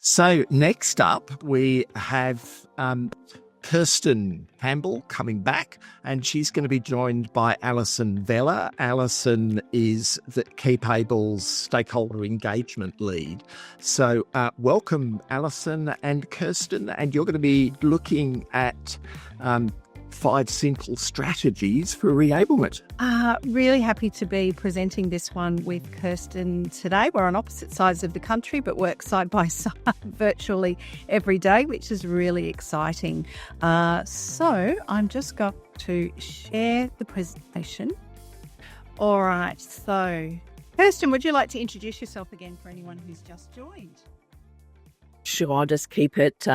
So next up, we have Kirsten Campbell coming back, and she's going to be joined by Alison Vella. Alison is the KeepAble's stakeholder engagement lead. So welcome, Alison and Kirsten, and you're going to be looking at 5 simple strategies for reablement. Really happy to be presenting this one with Kirsten today. We're on opposite sides of the country, but work side by side virtually every day, which is really exciting. So I'm just going to share the presentation. All right. So, Kirsten, would you like to introduce yourself again for anyone who's just joined? Sure, I'll just keep it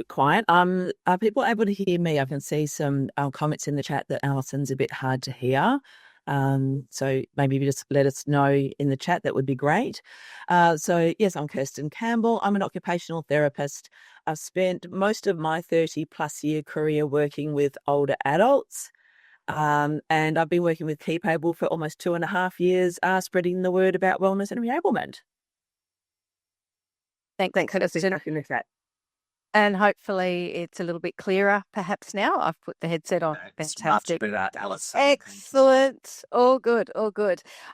quiet. Are people able to hear me? I can see some comments in the chat that Alison's a bit hard to hear. So maybe you just let us know in the chat. That would be great. So yes, I'm Kirsten Campbell. I'm an occupational therapist. I've spent most of my 30+ year career working with older adults. And I've been working with KeepAble for almost 2.5 years, spreading the word about wellness and reablement. Thanks, Kirsten. And hopefully it's a little bit clearer perhaps now. I've put the headset on. Fantastic. Excellent. All good.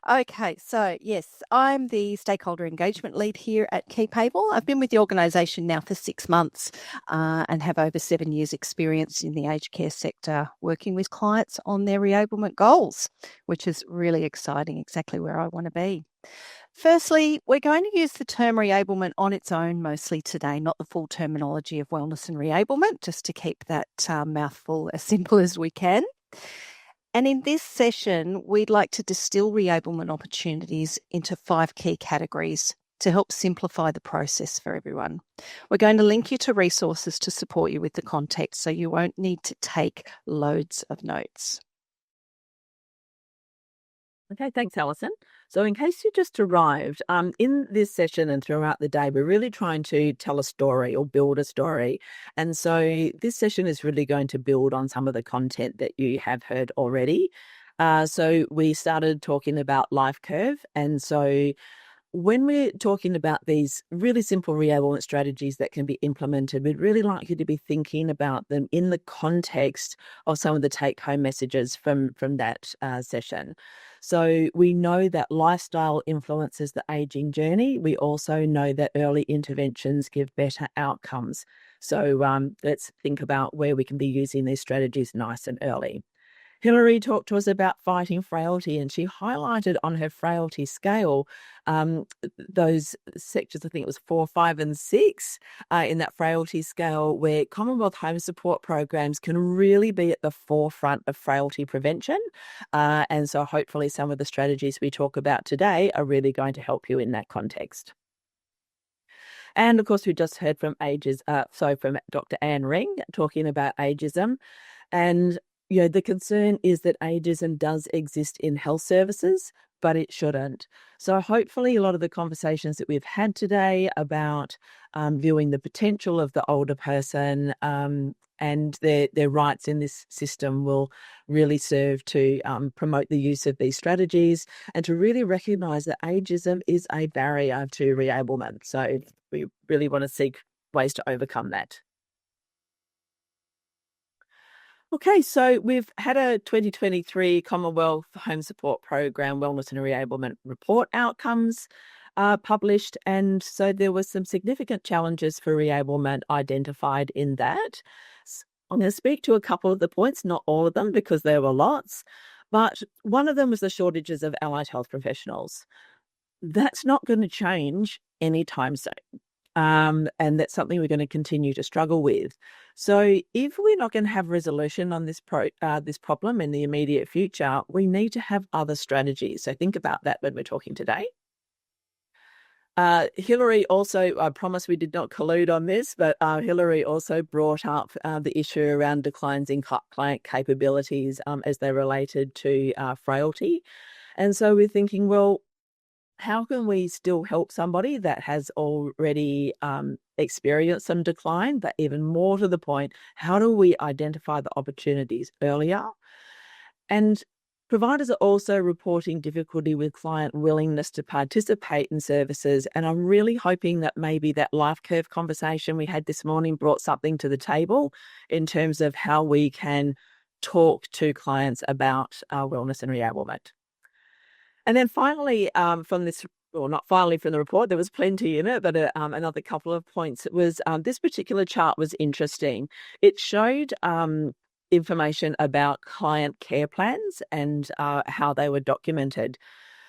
Okay, so yes, I'm the stakeholder engagement lead here at KeepAble. I've been with the organisation now for 6 months and have over 7 years experience in the aged care sector working with clients on their reablement goals, which is really exciting, exactly where I want to be. Firstly, we're going to use the term reablement on its own mostly today, not the full terminology of wellness and reablement, just to keep that mouthful as simple as we can. And in this session, we'd like to distill reablement opportunities into 5 key categories to help simplify the process for everyone. We're going to link you to resources to support you with the context, so you won't need to take loads of notes. Okay, thanks, Alison. So in case you just arrived, in this session and throughout the day, we're really trying to tell a story or build a story. And so this session is really going to build on some of the content that you have heard already. So we started talking about life curve. And so when we're talking about these really simple reablement strategies that can be implemented, we'd really like you to be thinking about them in the context of some of the take-home messages from that session. So we know that lifestyle influences the aging journey. We also know that early interventions give better outcomes. So let's think about where we can be using these strategies nice and early. Hilary talked to us about fighting frailty, and she highlighted on her frailty scale those sectors, I think it was 4, 5 and 6 in that frailty scale, where Commonwealth home support programs can really be at the forefront of frailty prevention. And so hopefully some of the strategies we talk about today are really going to help you in that context. And of course, we just heard from from Dr. Anne Ring talking about ageism. And the concern is that ageism does exist in health services, but it shouldn't. So hopefully a lot of the conversations that we've had today about viewing the potential of the older person and their rights in this system will really serve to promote the use of these strategies and to really recognise that ageism is a barrier to reablement. So we really want to seek ways to overcome that. Okay, so we've had a 2023 Commonwealth Home Support Program Wellness and Reablement Report outcomes published, and so there were some significant challenges for reablement identified in that. I'm going to speak to a couple of the points, not all of them because there were lots, but one of them was the shortages of allied health professionals. That's not going to change anytime soon. And that's something we're going to continue to struggle with. So if we're not going to have resolution on this problem in the immediate future, we need to have other strategies. So think about that when we're talking today. Hilary also, I promise we did not collude on this, but Hilary also brought up the issue around declines in client capabilities as they related to frailty. And so we're thinking, well, how can we still help somebody that has already experienced some decline? But even more to the point, how do we identify the opportunities earlier? And Providers are also reporting difficulty with client willingness to participate in services, and I'm really hoping that maybe that life curve conversation we had this morning brought something to the table in terms of how we can talk to clients about wellness and reablement. And then finally, from this, or not finally from the report, there was plenty in it, but another couple of points. It was this particular chart was interesting. It showed information about client care plans and how they were documented.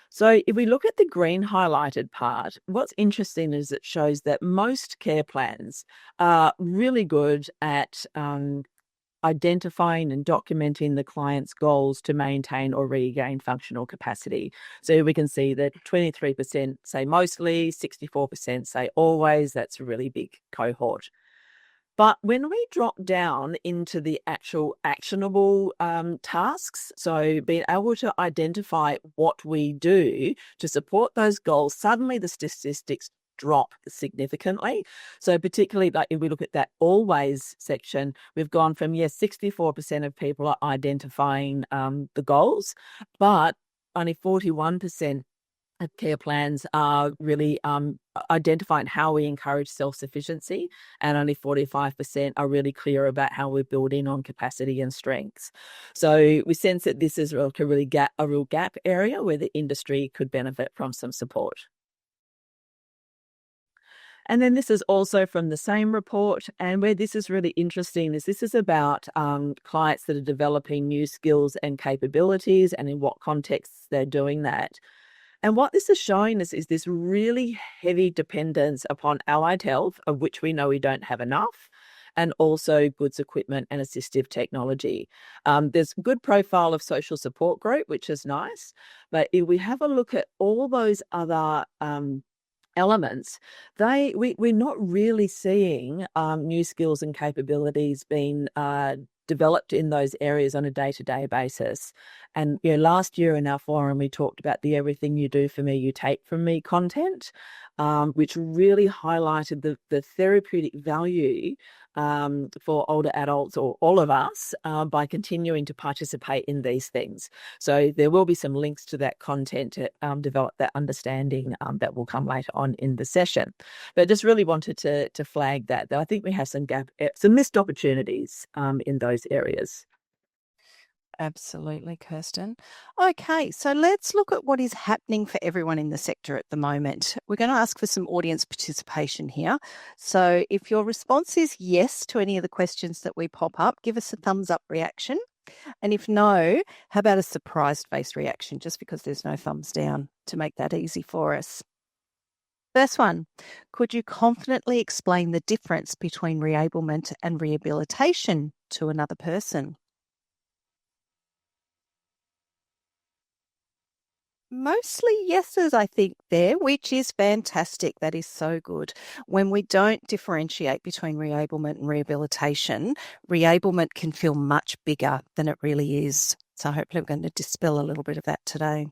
So if we look at the green highlighted part, what's interesting is it shows that most care plans are really good at identifying and documenting the client's goals to maintain or regain functional capacity. So we can see that 23% say mostly, 64% say always. That's a really big cohort. But when we drop down into the actual actionable tasks, so being able to identify what we do to support those goals, suddenly the statistics drop significantly. So particularly like if we look at that always section, we've gone from, 64% of people are identifying the goals, but only 41% of care plans are really identifying how we encourage self-sufficiency, and only 45% are really clear about how we're building on capacity and strengths. So we sense that this is a real gap area where the industry could benefit from some support. And then this is also from the same report, and where this is really interesting is this is about clients that are developing new skills and capabilities and in what contexts they're doing that. And what this is showing us is this really heavy dependence upon allied health, of which we know we don't have enough, and also goods, equipment, and assistive technology. There's a good profile of social support group, which is nice. But if we have a look at all those other elements, we're not really seeing new skills and capabilities being developed in those areas on a day-to-day basis. And last year in our forum, we talked about the everything you do for me, you take from me content, which really highlighted the therapeutic value for older adults, or all of us, by continuing to participate in these things. So there will be some links to that content to develop that understanding that will come later on in the session. But just really wanted to flag that I think we have some missed opportunities in those areas. Absolutely, Kirsten. Okay, so let's look at what is happening for everyone in the sector at the moment. We're going to ask for some audience participation here. So if your response is yes to any of the questions that we pop up, give us a thumbs up reaction. And if no, how about a surprised face reaction, just because there's no thumbs down, to make that easy for us. First one, could you confidently explain the difference between reablement and rehabilitation to another person? Mostly yeses, I think, there, which is fantastic. That is so good. When we don't differentiate between reablement and rehabilitation, reablement can feel much bigger than it really is. So hopefully I'm going to dispel a little bit of that today.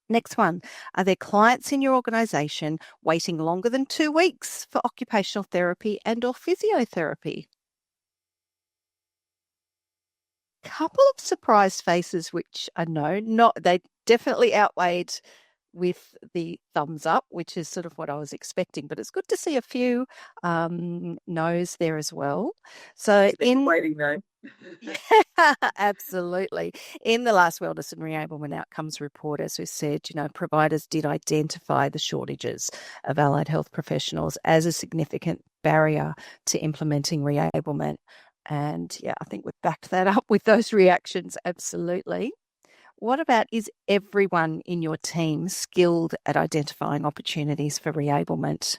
Next one, are there clients in your organisation waiting longer than 2 weeks for occupational therapy and or physiotherapy? Couple of surprised faces, which I know they definitely outweighed with the thumbs up, which is sort of what I was expecting. But it's good to see a few no's there as well. So waiting though. Absolutely. In the last Wellness and Reablement Outcomes report, as we said, providers did identify the shortages of allied health professionals as a significant barrier to implementing reablement. And I think we've backed that up with those reactions. Absolutely. What about, is everyone in your team skilled at identifying opportunities for reablement?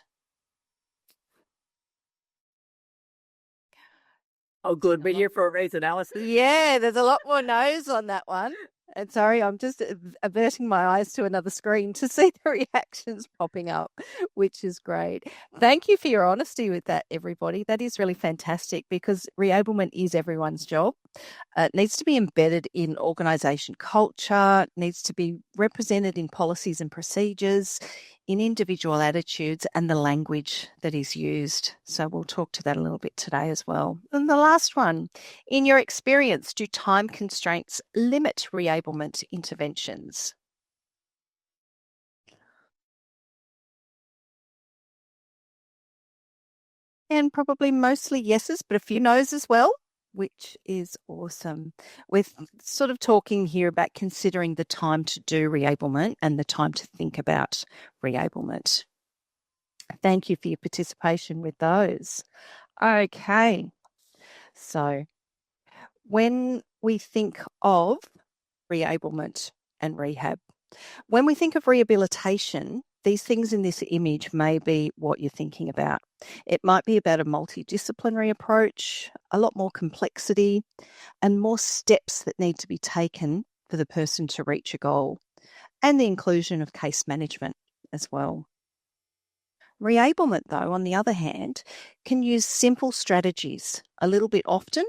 Oh, good. We're here for a reason, Alison. Yeah, there's a lot more no's on that one. And sorry, I'm just averting my eyes to another screen to see the reactions popping up, which is great. Thank you for your honesty with that, everybody. That is really fantastic, because reablement is everyone's job. It needs to be embedded in organisation culture, needs to be represented in policies and procedures, in individual attitudes and the language that is used. So we'll talk to that a little bit today as well. And the last one, in your experience, do time constraints limit reablement interventions? And probably mostly yeses, but a few no's as well, which is awesome. We're sort of talking here about considering the time to do reablement and the time to think about reablement. Thank you for your participation with those. Okay. So when we think of reablement and rehab, when we think of rehabilitation, these things in this image may be what you're thinking about. It might be about a multidisciplinary approach, a lot more complexity, and more steps that need to be taken for the person to reach a goal, and the inclusion of case management as well. Reablement, though, on the other hand, can use simple strategies a little bit often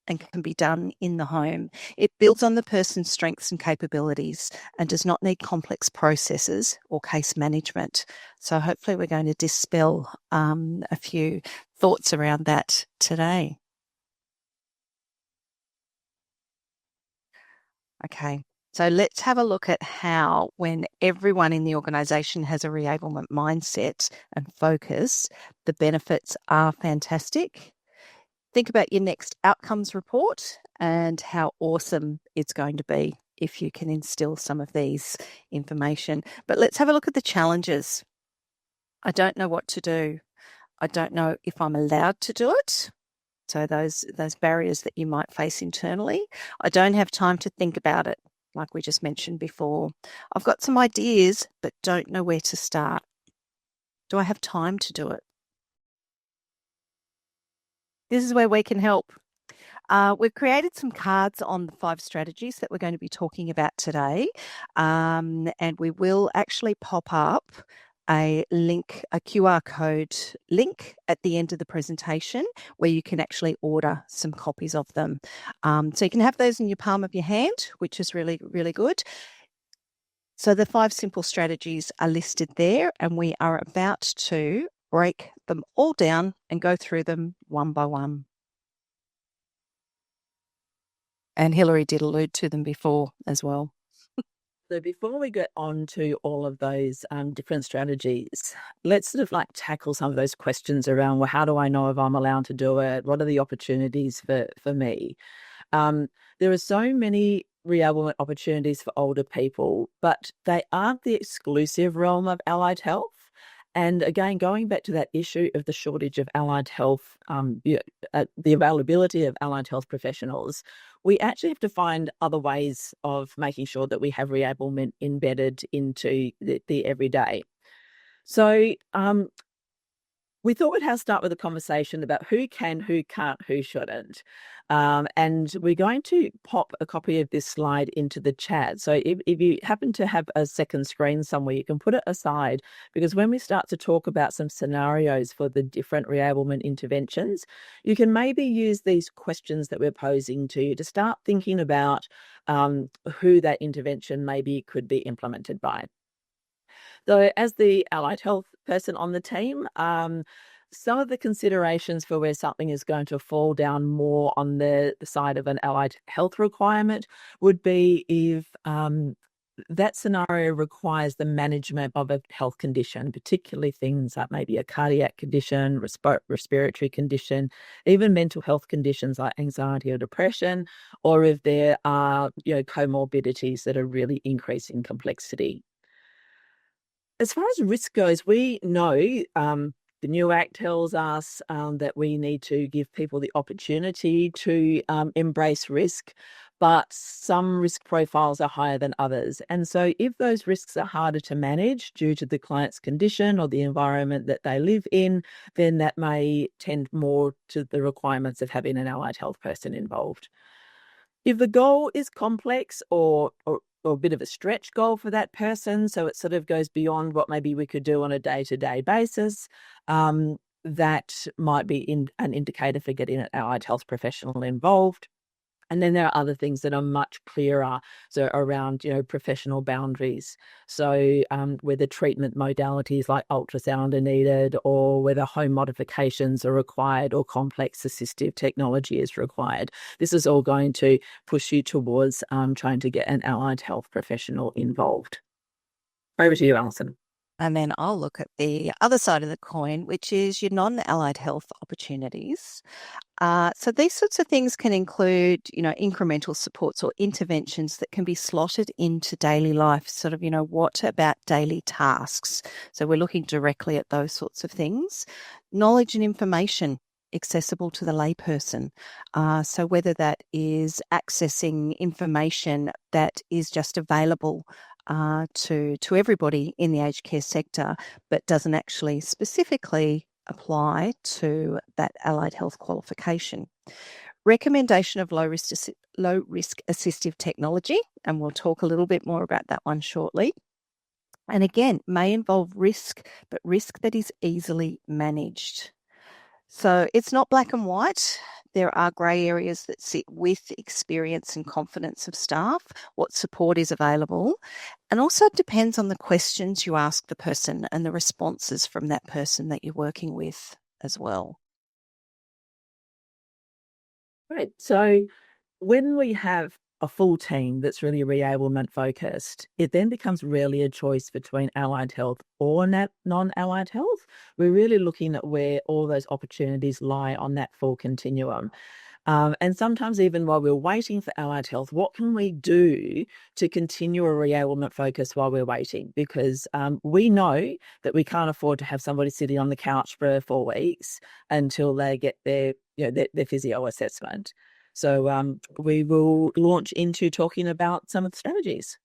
and can be done in the home. It builds on the person's strengths and capabilities and does not need complex processes or case management. So hopefully we're going to dispel a few thoughts around that today. Okay, so let's have a look at how, when everyone in the organisation has a reablement mindset and focus, the benefits are fantastic. Think about your next outcomes report and how awesome it's going to be if you can instill some of these information. But let's have a look at the challenges. I don't know what to do. I don't know if I'm allowed to do it. So those barriers that you might face internally. I don't have time to think about it, like we just mentioned before. I've got some ideas, but don't know where to start. Do I have time to do it? This is where we can help. We've created some cards on the 5 strategies that we're going to be talking about today. And we will actually pop up a link, a QR code link at the end of the presentation where you can actually order some copies of them. So you can have those in your palm of your hand, which is really, really good. So the 5 simple strategies are listed there, and we are about to break them all down and go through them one by one. And Hilary did allude to them before as well. So before we get on to all of those different strategies, let's sort of like tackle some of those questions around, well, how do I know if I'm allowed to do it? What are the opportunities for me? There are so many reablement opportunities for older people, but they aren't the exclusive realm of allied health. And again, going back to that issue of the shortage of allied health, the availability of allied health professionals, we actually have to find other ways of making sure that we have reablement embedded into the everyday. So we thought we'd have to start with a conversation about who can, who can't, who shouldn't. And we're going to pop a copy of this slide into the chat. So if you happen to have a second screen somewhere, you can put it aside, because when we start to talk about some scenarios for the different reablement interventions, you can maybe use these questions that we're posing to you to start thinking about who that intervention maybe could be implemented by. So as the allied health person on the team, some of the considerations for where something is going to fall down more on the side of an allied health requirement would be if that scenario requires the management of a health condition, particularly things like maybe a cardiac condition, respiratory condition, even mental health conditions like anxiety or depression, or if there are comorbidities that are really increasing complexity. As far as risk goes, we know the new Act tells us that we need to give people the opportunity to embrace risk, but some risk profiles are higher than others. And so if those risks are harder to manage due to the client's condition or the environment that they live in, then that may tend more to the requirements of having an allied health person involved. If the goal is complex or a bit of a stretch goal for that person, so it sort of goes beyond what maybe we could do on a day-to-day basis, that might be an indicator for getting an allied health professional involved. And then there are other things that are much clearer, so around, professional boundaries. So whether treatment modalities like ultrasound are needed, or whether home modifications are required, or complex assistive technology is required. This is all going to push you towards trying to get an allied health professional involved. Over to you, Alison. And then I'll look at the other side of the coin, which is your non-allied health opportunities. So these sorts of things can include, incremental supports or interventions that can be slotted into daily life, sort of, what about daily tasks? So we're looking directly at those sorts of things. Knowledge and information accessible to the layperson. So whether that is accessing information that is just available to everybody in the aged care sector, but doesn't actually specifically apply to that allied health qualification. Recommendation of low risk assistive technology, and we'll talk a little bit more about that one shortly. And again, may involve risk, but risk that is easily managed. So it's not black and white. There are grey areas that sit with experience and confidence of staff, what support is available, and also it depends on the questions you ask the person and the responses from that person that you're working with as well. Right. So when we have a full team that's really reablement focused, it then becomes really a choice between allied health or non-allied health. We're really looking at where all those opportunities lie on that full continuum. And sometimes even while we're waiting for allied health, what can we do to continue a reablement focus while we're waiting? Because we know that we can't afford to have somebody sitting on the couch for 4 weeks until they get their physio assessment. So we will launch into talking about some of the strategies.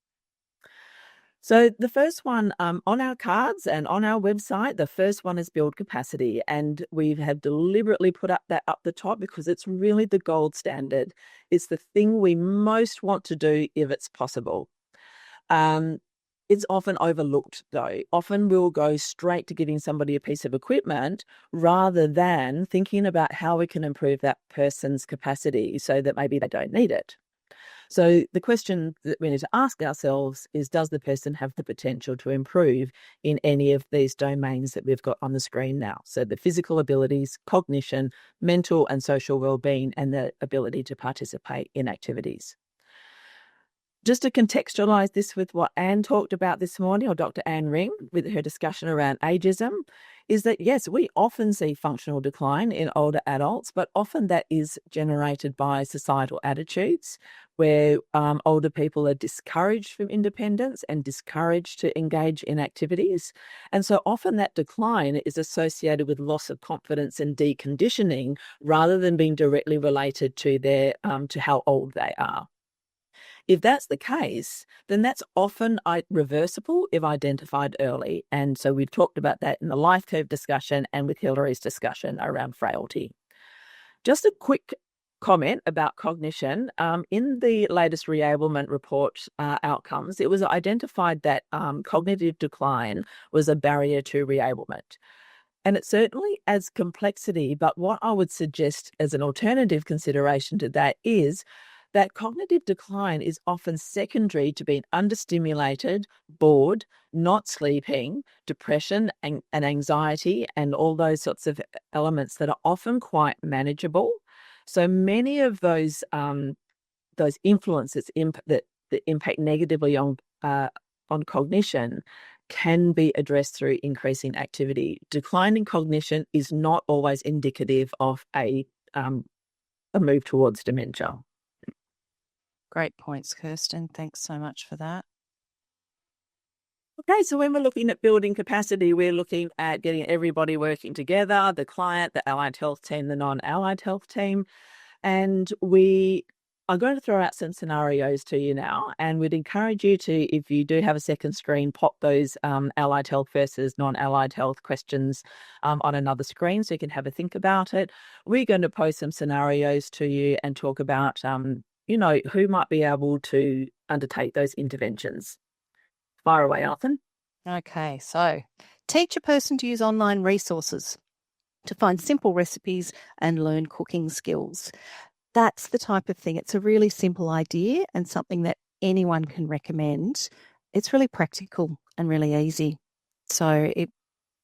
So the first one on our cards and on our website, the first one is build capacity. And we have deliberately put that up the top because it's really the gold standard. It's the thing we most want to do if it's possible. It's often overlooked, though. Often we'll go straight to giving somebody a piece of equipment rather than thinking about how we can improve that person's capacity so that maybe they don't need it. So the question that we need to ask ourselves is, does the person have the potential to improve in any of these domains that we've got on the screen now? So the physical abilities, cognition, mental and social well-being, and the ability to participate in activities. Just to contextualise this with what Anne talked about this morning, or Dr. Anne Ring, with her discussion around ageism, is that, yes, we often see functional decline in older adults, but often that is generated by societal attitudes where older people are discouraged from independence and discouraged to engage in activities. And so often that decline is associated with loss of confidence and deconditioning rather than being directly related to their to how old they are. If that's the case, then that's often reversible if identified early. And so we've talked about that in the life curve discussion and with Hillary's discussion around frailty. Just a quick comment about cognition. In the latest Reablement report outcomes, it was identified that cognitive decline was a barrier to reablement. And it certainly adds complexity, but what I would suggest as an alternative consideration to that is that cognitive decline is often secondary to being understimulated, bored, not sleeping, depression and anxiety, and all those sorts of elements that are often quite manageable. So many of those influences that impact negatively on cognition can be addressed through increasing activity. Declining cognition is not always indicative of a move towards dementia. Great points, Kirsten. Thanks so much for that. Okay, so when we're looking at building capacity, we're looking at getting everybody working together, the client, the allied health team, the non-allied health team. And we are going to throw out some scenarios to you now, and we'd encourage you to, if you do have a second screen, pop those allied health versus non-allied health questions on another screen so you can have a think about it. We're going to pose some scenarios to you and talk about who might be able to undertake those interventions. Fire away, Alison. Okay, so teach a person to use online resources to find simple recipes and learn cooking skills. that's the type of thing. It's a really simple idea and something that anyone can recommend. It's really practical and really easy. So it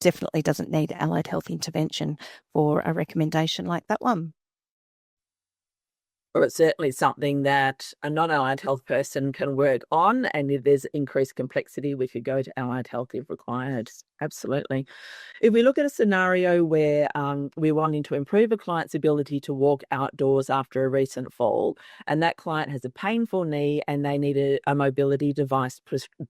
definitely doesn't need allied health intervention for a recommendation like that one. Or it's certainly something that a non-allied health person can work on, and if there's increased complexity, we could go to allied health if required. Absolutely. If we look at a scenario where we're wanting to improve a client's ability to walk outdoors after a recent fall, and that client has a painful knee and they need a mobility device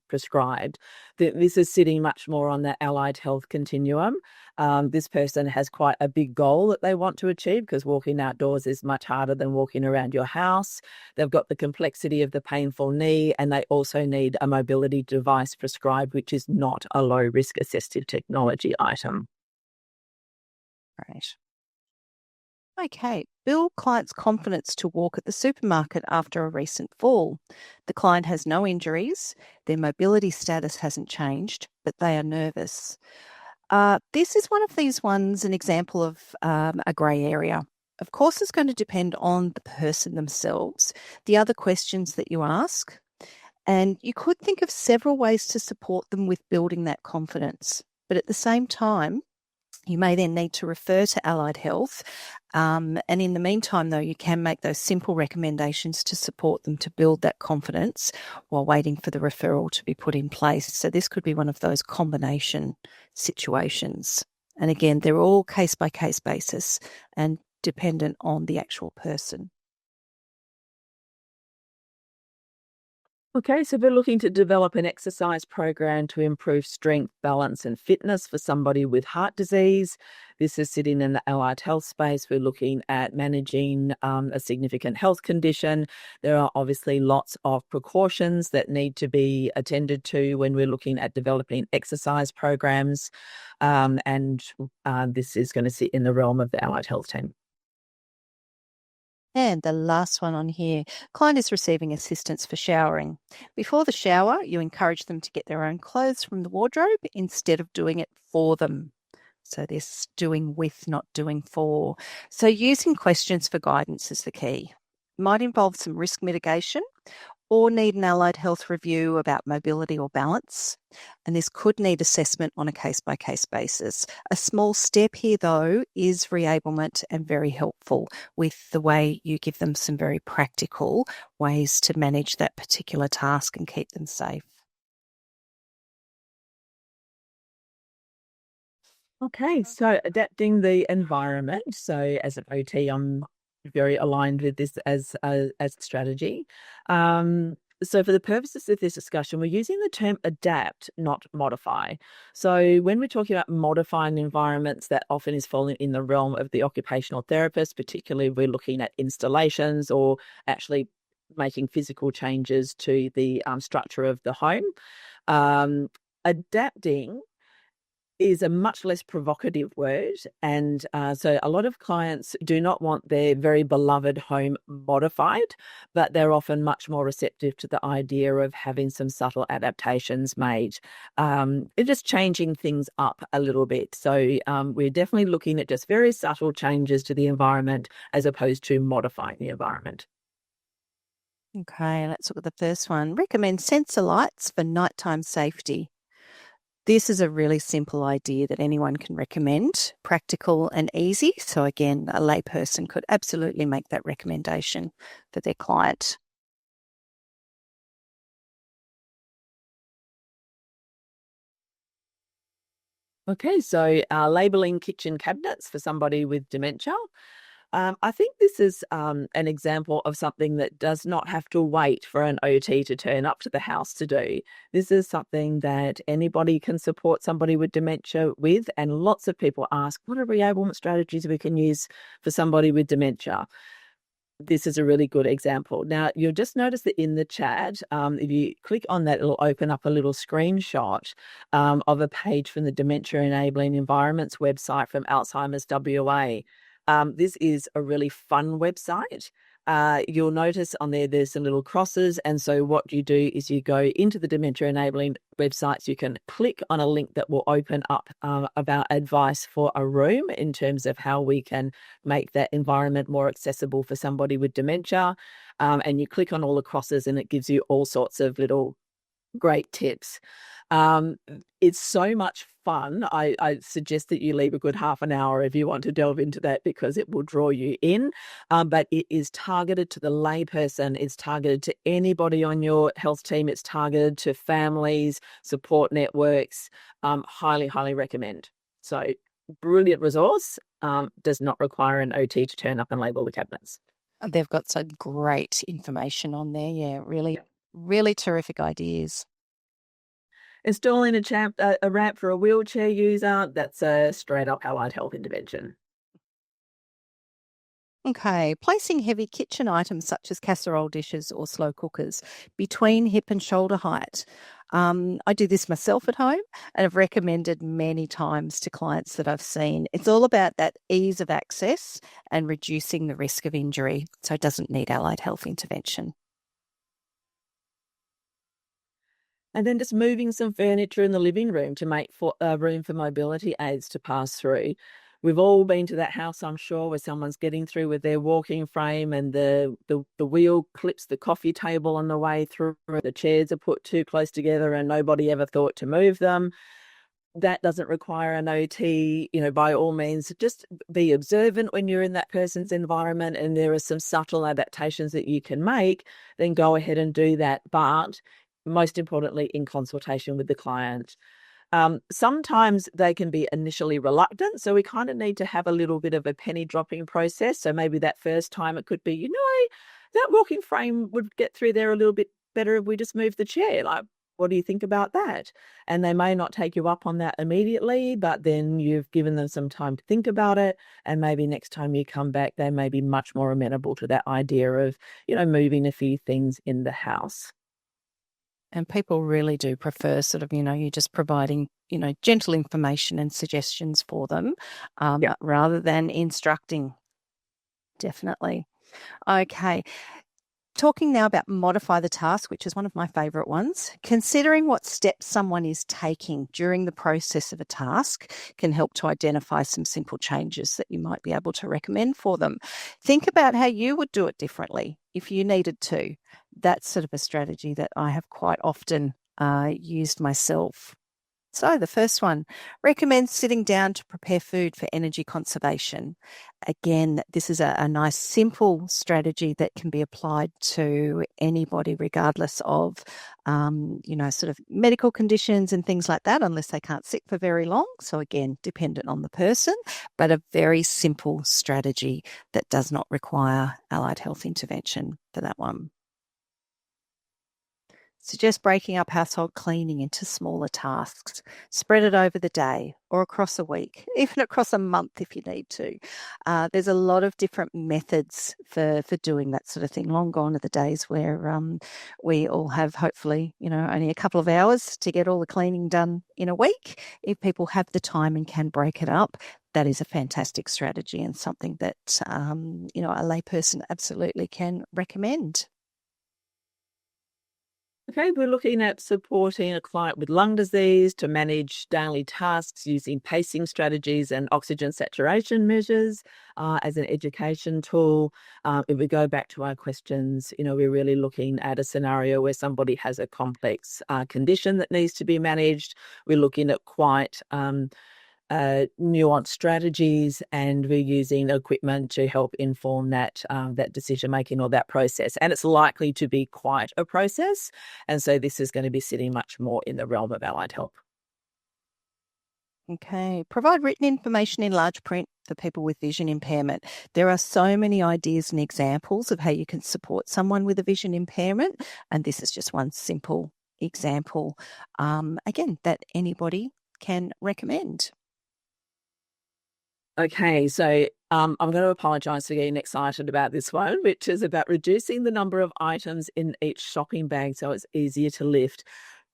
prescribed, this is sitting much more on the allied health continuum. This person has quite a big goal that they want to achieve, because walking outdoors is much harder than walking around your house. They've got the complexity of the painful knee, and they also need a mobility device prescribed, which is not a low-risk assistive technology item. Right. Okay, build client's confidence to walk at the supermarket after a recent fall. The client has no injuries, their mobility status hasn't changed, but they are nervous. This is one of these ones, an example of a grey area. Of course, it's going to depend on the person themselves, the other questions that you ask, and you could think of several ways to support them with building that confidence. But at the same time, you may then need to refer to allied health. And in the meantime, though, you can make those simple recommendations to support them to build that confidence while waiting for the referral to be put in place. So this could be one of those combination situations. And again, they're all case-by-case basis and dependent on the actual person. Okay, so we're looking to develop an exercise program to improve strength, balance, and fitness for somebody with heart disease. This is sitting in the allied health space. We're looking at managing a significant health condition. There are obviously lots of precautions that need to be attended to when we're looking at developing exercise programs. And this is going to sit in the realm of the allied health team. And the last one on here, client is receiving assistance for showering. Before the shower, you encourage them to get their own clothes from the wardrobe instead of doing it for them. So this doing with, not doing for. So using questions for guidance is the key. Might involve some risk mitigation or need an allied health review about mobility or balance. And this could need assessment on a case-by-case basis. A small step here, though, is reablement, and very helpful with the way you give them some very practical ways to manage that particular task and keep them safe. Okay, so adapting the environment. So as an OT, I'm very aligned with this as a strategy. So for the purposes of this discussion, we're using the term adapt, not modify. So when we're talking about modifying environments, that often is falling in the realm of the occupational therapist, particularly if we're looking at installations or actually making physical changes to the structure of the home. Adapting is a much less provocative word. And so a lot of clients do not want their very beloved home modified, but they're often much more receptive to the idea of having some subtle adaptations made. It's just changing things up a little bit. So we're definitely looking at just very subtle changes to the environment as opposed to modifying the environment. Okay, let's look at the first one. Recommend sensor lights for nighttime safety. This is a really simple idea that anyone can recommend, practical and easy. So again, a layperson could absolutely make that recommendation for their client. Okay, so labelling kitchen cabinets for somebody with dementia. I think this is an example of something that does not have to wait for an OT to turn up to the house to do. This is something that anybody can support somebody with dementia with, and lots of people ask, what are reablement strategies we can use for somebody with dementia? This is a really good example. Now, you'll just notice that in the chat, if you click on that, it'll open up a little screenshot of a page from the Dementia Enabling Environments website from Alzheimer's WA. This is a really fun website. you'll notice on there's some little crosses. And so what you do is you go into the dementia enabling websites. You can click on a link that will open up about advice for a room in terms of how we can make that environment more accessible for somebody with dementia. And you click on all the crosses and it gives you all sorts of little great tips. It's so much fun. I suggest that you leave a good half an hour if you want to delve into that, because it will draw you in. But it is targeted to the layperson. It's targeted to anybody on your health team. It's targeted to families, support networks. Highly, highly recommend. So brilliant resource. Does not require an OT to turn up and label the cabinets. They've got some great information on there. Yeah, really terrific ideas. Installing a ramp for a wheelchair user, that's a straight up allied health intervention. Okay, placing heavy kitchen items such as casserole dishes or slow cookers between hip and shoulder height. I do this myself at home and have recommended many times to clients that I've seen. It's all about that ease of access and reducing the risk of injury, so it doesn't need allied health intervention. And then just moving some furniture in the living room to make room for mobility aids to pass through. We've all been to that house, I'm sure, where someone's getting through with their walking frame and the wheel clips the coffee table on the way through. The chairs are put too close together and nobody ever thought to move them. That doesn't require an OT. By all means, just be observant when you're in that person's environment and there are some subtle adaptations that you can make, then go ahead and do that. But most importantly, in consultation with the client. Sometimes they can be initially reluctant, so we kind of need to have a little bit of a penny dropping process. So maybe that first time it could be, that walking frame would get through there a little bit better if we just moved the chair. Like, what do you think about that? And they may not take you up on that immediately, but then you've given them some time to think about it. And maybe next time you come back, they may be much more amenable to that idea of, moving a few things in the house. And people really do prefer sort of, you're just providing, gentle information and suggestions for them rather than instructing. Definitely. Okay. Talking now about modify the task, which is one of my favourite ones. Considering what steps someone is taking during the process of a task can help to identify some simple changes that you might be able to recommend for them. Think about how you would do it differently if you needed to. That's sort of a strategy that I have quite often used myself. So the first one, recommend sitting down to prepare food for energy conservation. Again, this is a nice simple strategy that can be applied to anybody regardless of, sort of medical conditions and things like that, unless they can't sit for very long. So again, dependent on the person, but a very simple strategy that does not require allied health intervention for that one. Suggest breaking up household cleaning into smaller tasks. Spread it over the day or across a week, even across a month if you need to. There's a lot of different methods for doing that sort of thing. Long gone are the days where we all have hopefully, only a couple of hours to get all the cleaning done in a week. If people have the time and can break it up, that is a fantastic strategy and something that, a layperson absolutely can recommend. Okay, we're looking at supporting a client with lung disease to manage daily tasks using pacing strategies and oxygen saturation measures as an education tool. If we go back to our questions, we're really looking at a scenario where somebody has a complex condition that needs to be managed. We're looking at quite nuanced strategies, and we're using equipment to help inform that decision making or that process. And it's likely to be quite a process, and so this is going to be sitting much more in the realm of allied health. Okay, provide written information in large print for people with vision impairment. There are so many ideas and examples of how you can support someone with a vision impairment, and this is just one simple example, again, that anybody can recommend. Okay, so I'm going to apologise for getting excited about this one, which is about reducing the number of items in each shopping bag so it's easier to lift.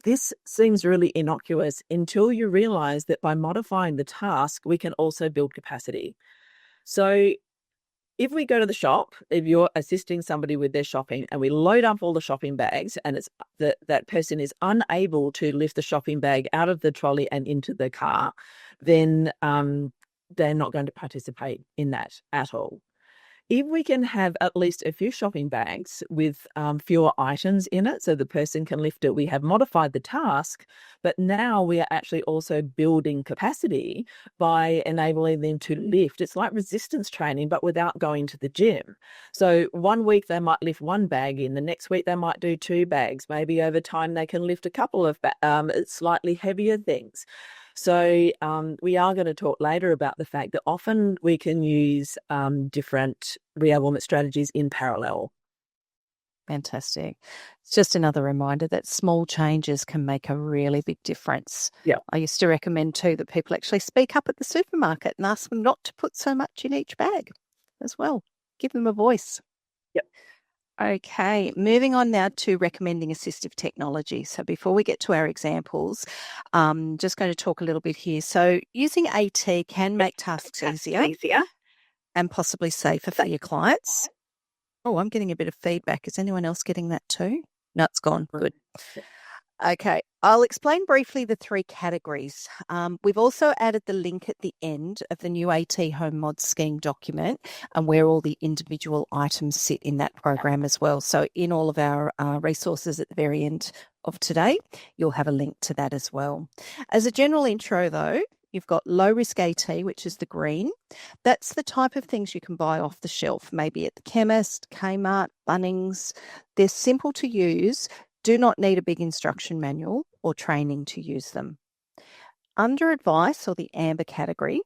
This seems really innocuous until you realise that by modifying the task, we can also build capacity. So if we go to the shop, if you're assisting somebody with their shopping and we load up all the shopping bags and it's that person is unable to lift the shopping bag out of the trolley and into the car, then they're not going to participate in that at all. If we can have at least a few shopping bags with fewer items in it so the person can lift it, we have modified the task, but now we are actually also building capacity by enabling them to lift. It's like resistance training, but without going to the gym. So one week they might lift one bag in, the next week they might do 2 bags. Maybe over time they can lift a couple of slightly heavier things. So we are going to talk later about the fact that often we can use different reablement strategies in parallel. Fantastic. It's just another reminder that small changes can make a really big difference. Yeah. I used to recommend too that people actually speak up at the supermarket and ask them not to put so much in each bag as well. Give them a voice. Yep. Okay, moving on now to recommending assistive technology. So before we get to our examples, just going to talk a little bit here. So using AT can make tasks easier and possibly safer for your clients. Oh, I'm getting a bit of feedback. Is anyone else getting that too? No, it's gone. Good. Okay, I'll explain briefly the 3 categories. We've also added the link at the end of the new AT Home Mod Scheme document and where all the individual items sit in that program as well. So in all of our resources at the very end of today, you'll have a link to that as well. As a general intro though, you've got low risk AT, which is the green. That's the type of things you can buy off the shelf, maybe at the chemist, Kmart, Bunnings. They're simple to use, do not need a big instruction manual or training to use them. Under advice, or the amber category,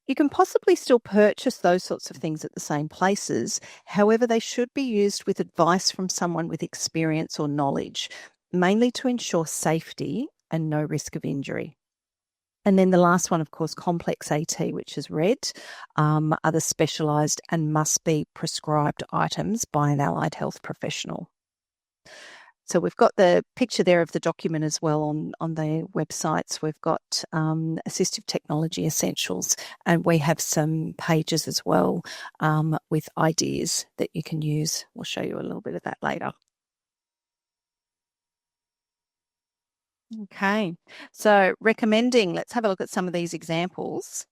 you can possibly still purchase those sorts of things at the same places. However, they should be used with advice from someone with experience or knowledge, mainly to ensure safety and no risk of injury. And then the last one, of course, complex AT, which is red, are the specialised and must be prescribed items by an allied health professional. So we've got the picture there of the document as well on the websites. We've got assistive technology essentials, and we have some pages as well with ideas that you can use. We'll show you a little bit of that later. Okay, so recommending, let's have a look at some of these examples.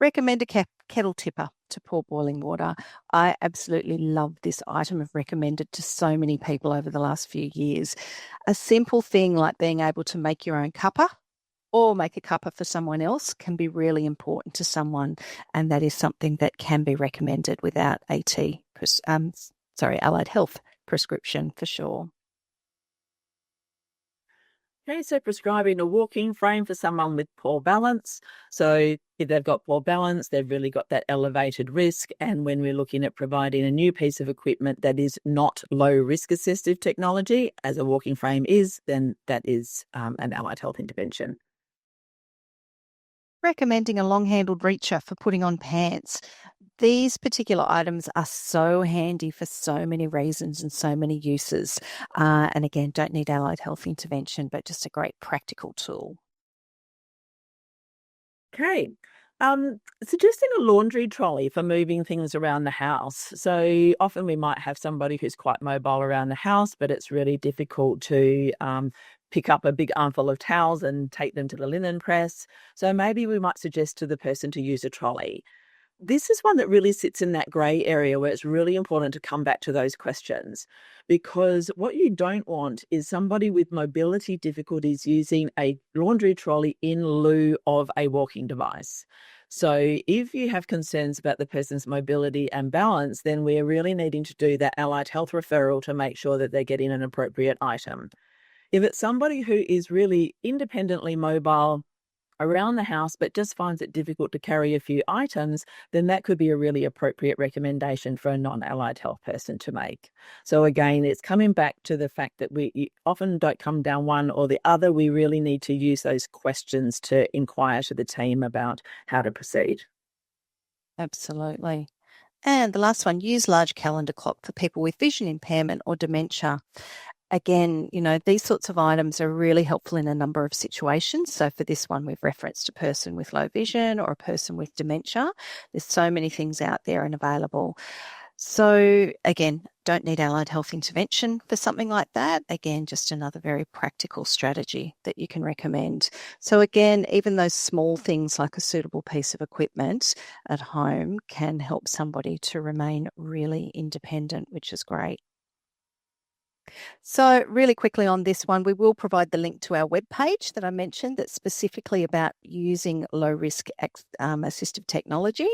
Recommend a kettle tipper to pour boiling water. I absolutely love this item. I've recommended to so many people over the last few years. A simple thing like being able to make your own cuppa or make a cuppa for someone else can be really important to someone, and that is something that can be recommended without allied health prescription for sure. Okay, so prescribing a walking frame for someone with poor balance. So if they've got poor balance, they've really got that elevated risk. And when we're looking at providing a new piece of equipment that is not low risk assistive technology, as a walking frame is, then that is an allied health intervention. Recommending a long-handled reacher for putting on pants. These particular items are so handy for so many reasons and so many uses. And again, don't need allied health intervention, but just a great practical tool. Okay. Suggesting a laundry trolley for moving things around the house. So often we might have somebody who's quite mobile around the house, but it's really difficult to pick up a big armful of towels and take them to the linen press. So maybe we might suggest to the person to use a trolley. This is one that really sits in that grey area where it's really important to come back to those questions, because what you don't want is somebody with mobility difficulties using a laundry trolley in lieu of a walking device. So if you have concerns about the person's mobility and balance, then we're really needing to do that allied health referral to make sure that they're getting an appropriate item. If it's somebody who is really independently mobile around the house but just finds it difficult to carry a few items, then that could be a really appropriate recommendation for a non-allied health person to make. So again, it's coming back to the fact that we often don't come down one or the other. We really need to use those questions to inquire to the team about how to proceed. Absolutely. And the last one, use large calendar clock for people with vision impairment or dementia. again, these sorts of items are really helpful in a number of situations. So for this one, we've referenced a person with low vision or a person with dementia. There's so many things out there and available. So again, don't need allied health intervention for something like that. Again, just another very practical strategy that you can recommend. So again, even those small things like a suitable piece of equipment at home can help somebody to remain really independent, which is great. So really quickly on this one, we will provide the link to our webpage that I mentioned that's specifically about using low-risk assistive technology.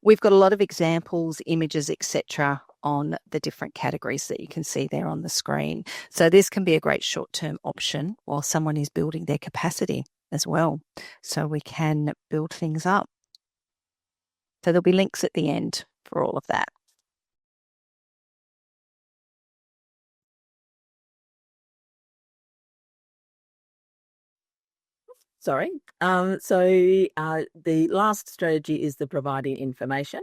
We've got a lot of examples, images, etc. on the different categories that you can see there on the screen. So this can be a great short-term option while someone is building their capacity as well. So we can build things up. So there'll be links at the end for all of that. Sorry. The last strategy is the providing information.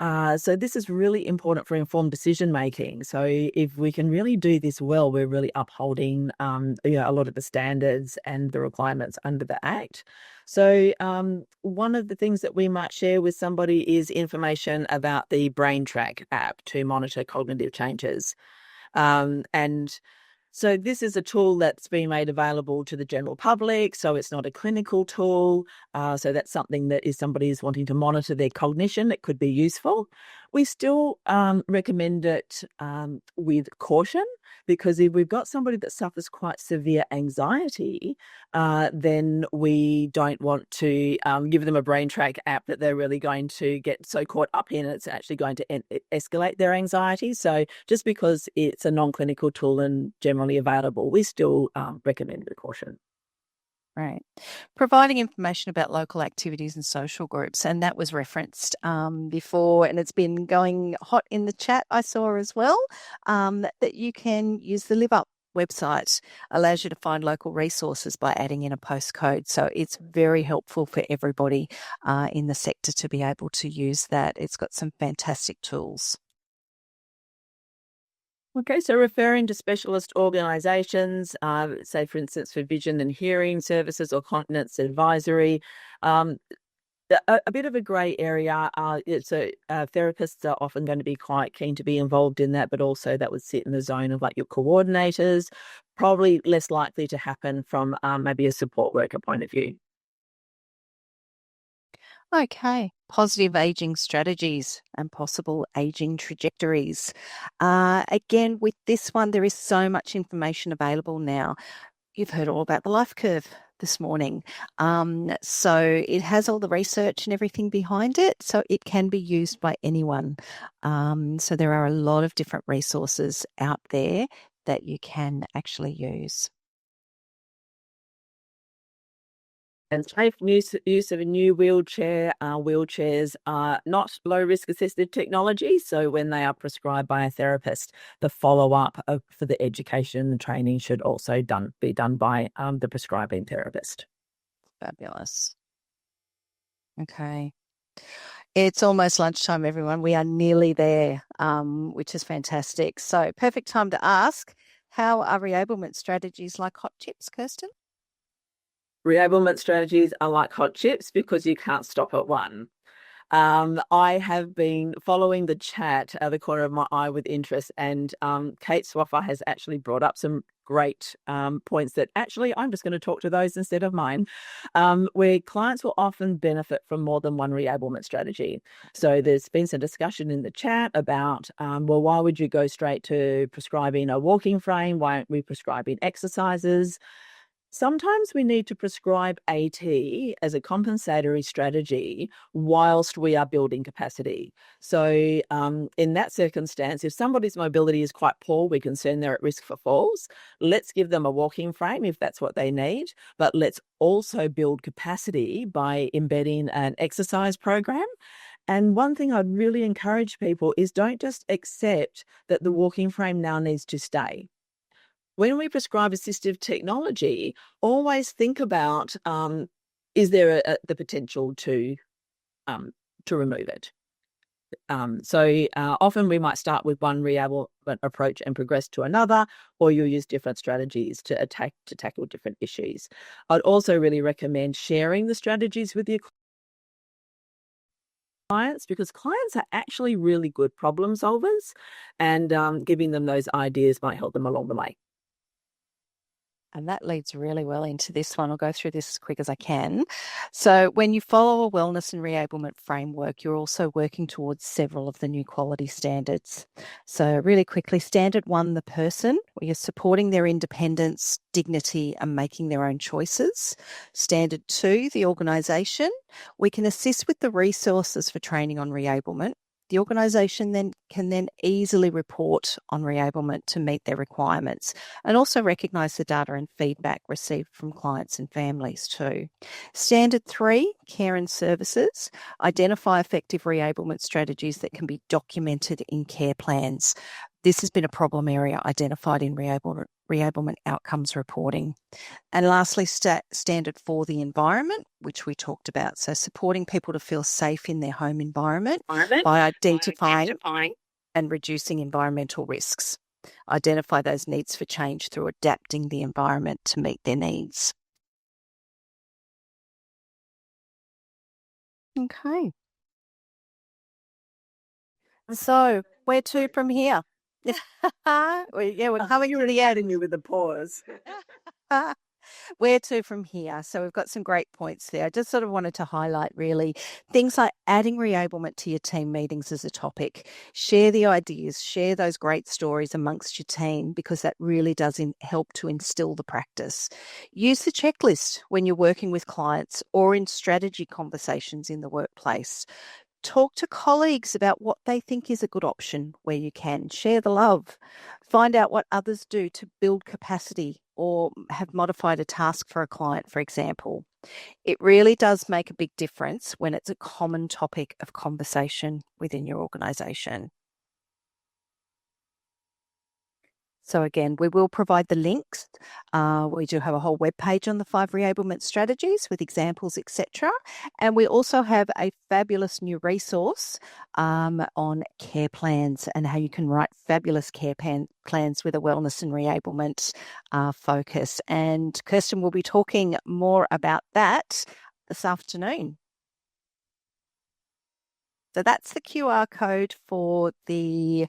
So this is really important for informed decision making. So if we can really do this well, we're really upholding a lot of the standards and the requirements under the Act. So one of the things that we might share with somebody is information about the BrainTrack app to monitor cognitive changes. So this is a tool that's been made available to the general public, so it's not a clinical tool. So that's something that if somebody is wanting to monitor their cognition, it could be useful. We still recommend it with caution, because if we've got somebody that suffers quite severe anxiety, then we don't want to give them a BrainTrack app that they're really going to get so caught up in, it's actually going to escalate their anxiety. So just because it's a non-clinical tool and generally available, we still recommend with caution. Right. Providing information about local activities and social groups. And that was referenced before, and it's been going hot in the chat, I saw as well, that you can use the Live Up website, allows you to find local resources by adding in a postcode. So it's very helpful for everybody in the sector to be able to use that. It's got some fantastic tools. Okay, so referring to specialist organisations, say for instance for vision and hearing services or continence advisory, a bit of a grey area. Therapists are often going to be quite keen to be involved in that, but also that would sit in the zone of like your coordinators, probably less likely to happen from maybe a support worker point of view. Okay, positive aging strategies and possible aging trajectories. Again, with this one, there is so much information available now. You've heard all about the life curve this morning. So it has all the research and everything behind it, so it can be used by anyone. So there are a lot of different resources out there that you can actually use. And safe use of a new wheelchair. Wheelchairs are not low-risk assisted technology, so when they are prescribed by a therapist, the follow-up for the education and training should also be done by the prescribing therapist. Fabulous. Okay. It's almost lunchtime, everyone. We are nearly there, which is fantastic. So perfect time to ask, how are reablement strategies like hot chips, Kirsten? Reablement strategies are like hot chips because you can't stop at one. I have been following the chat out of the corner of my eye with interest, and Kate Swaffer has actually brought up some great points that actually I'm just going to talk to those instead of mine, where clients will often benefit from more than one reablement strategy. So there's been some discussion in the chat about, well, why would you go straight to prescribing a walking frame? Why aren't we prescribing exercises? Sometimes we need to prescribe AT as a compensatory strategy whilst we are building capacity. So in that circumstance, if somebody's mobility is quite poor, we're concerned they're at risk for falls, let's give them a walking frame if that's what they need, but let's also build capacity by embedding an exercise program. And one thing I'd really encourage people is don't just accept that the walking frame now needs to stay. When we prescribe assistive technology, always think about, is there the potential to remove it? Often we might start with one reablement approach and progress to another, or you'll use different strategies to tackle different issues. I'd also really recommend sharing the strategies with your clients, because clients are actually really good problem solvers, and giving them those ideas might help them along the way. And that leads really well into this one. I'll go through this as quick as I can. So when you follow a wellness and reablement framework, you're also working towards several of the new quality standards. So really quickly, standard 1, the person, where you're supporting their independence, dignity, and making their own choices. Standard 2, the organisation. We can assist with the resources for training on reablement. The organisation can easily report on reablement to meet their requirements, and also recognise the data and feedback received from clients and families too. Standard 3, care and services. Identify effective reablement strategies that can be documented in care plans. This has been a problem area identified in reablement outcomes reporting. And lastly, standard 4, the environment, which we talked about. So supporting people to feel safe in their home environment by identifying and reducing environmental risks. Identify those needs for change through adapting the environment to meet their needs. Okay. So where to from here? We're coming to the end. You with the pause. Where to from here? So we've got some great points there. I just sort of wanted to highlight really things like adding reablement to your team meetings as a topic. Share the ideas, share those great stories amongst your team, because that really does help to instill the practice. Use the checklist when you're working with clients or in strategy conversations in the workplace. Talk to colleagues about what they think is a good option where you can. Share the love. Find out what others do to build capacity or have modified a task for a client, for example. It really does make a big difference when it's a common topic of conversation within your organisation. So again, we will provide the links. We do have a whole webpage on the 5 reablement strategies with examples, etc. And we also have a fabulous new resource on care plans and how you can write fabulous care plans with a wellness and reablement focus. And Kirsten will be talking more about that this afternoon. So that's the QR code for the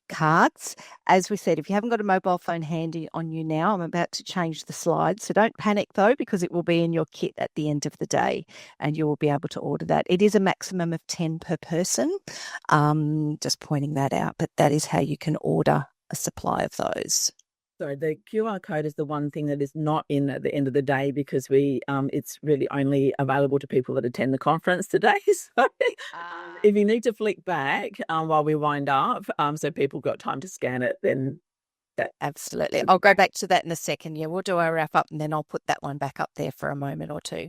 cards. As we said, if you haven't got a mobile phone handy on you now, I'm about to change the slides. So don't panic though, because it will be in your kit at the end of the day and you will be able to order that. It is a maximum of 10 per person. Just pointing that out, but that is how you can order a supply of those. Sorry, the QR code is the one thing that is not in at the end of the day, because it's really only available to people that attend the conference today. So if you need to flick back while we wind up, so people got time to scan it, then absolutely. I'll go back to that in a second. Yeah, we'll do our wrap up and then I'll put that one back up there for a moment or two.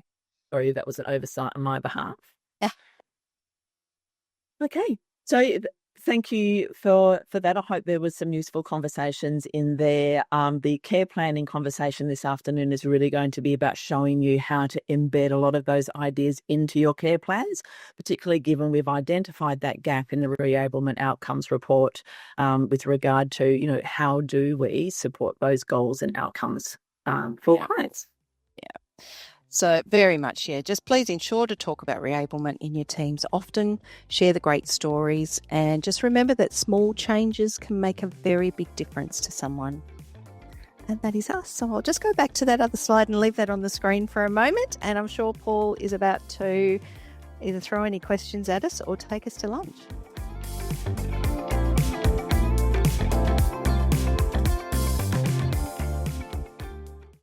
Sorry, that was an oversight on my behalf. Yeah. Okay, so thank you for that. I hope there was some useful conversations in there. The care planning conversation this afternoon is really going to be about showing you how to embed a lot of those ideas into your care plans, particularly given we've identified that gap in the reablement outcomes report with regard to, how do we support those goals and outcomes for clients. Yeah. So very much, just please ensure to talk about reablement in your teams often, share the great stories, and just remember that small changes can make a very big difference to someone. And that is us. So I'll just go back to that other slide and leave that on the screen for a moment. And I'm sure Paul is about to either throw any questions at us or take us to lunch.